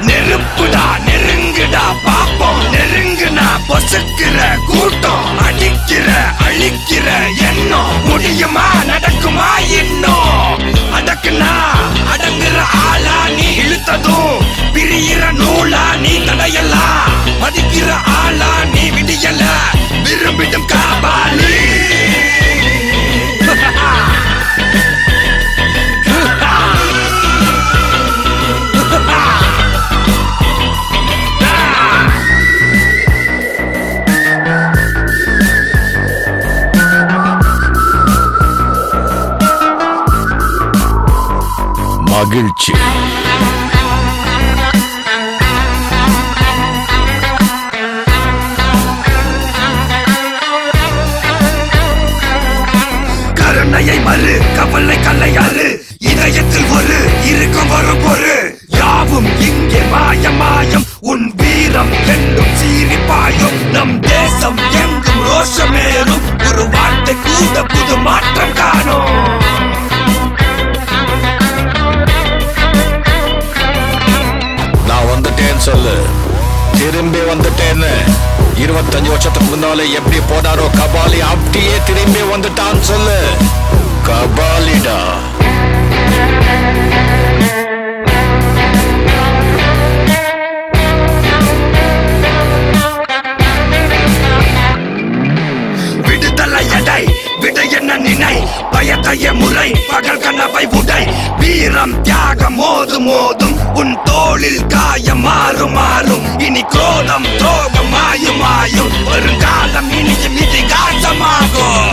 நெருப்புடா நெருங்குடா பாப்போம் நெருங்குனா பொசுக்கிற கூட்டம் அடிக்கிற அழிக்கிற எண்ணம் முடியுமா நடக்குமா இன்னும் அடக்குனா அடங்குற ஆளா நீ இழுத்ததும் பிரியிற நூலா நீ தடையலாம் மதிக்கிற ஆளா நீ விடியல விரும்பிடும் காபாலி மகிழ்ச்சி கருணையை மறு கவலை கல்லையாறு இதயத்தில் ஒரு இருக்கும் வரும் பொரு யாவும் இங்கே மாயம் உன் வீரம் என்றும் சீரிப்பாயும் நம் தேசம் எங்கும் ரோஷமேறும் ஒரு வார்த்தை கூட புது மாற்றம் காணும் நான் வந்துட்டேன்னு சொல்லு திரும்பி வந்துட்டேன்னு 25 வருஷத்துக்கு முன்னாலே எப்படி போனாரோ கபாலி அப்படியே திரும்பி வந்துட்டான்னு சொல்லு கபாலிடா விடுதலை எடை விடை என்ன நினை பயத்தைய முறை பகல் கனவை உடை வீரம் தியாகம் மோதும் உன் தோளில் காயம் மாறும் இனி குரோதம் துரோகம் மாயும் வருங்காலம் இனியும் இதிகாசமாகும்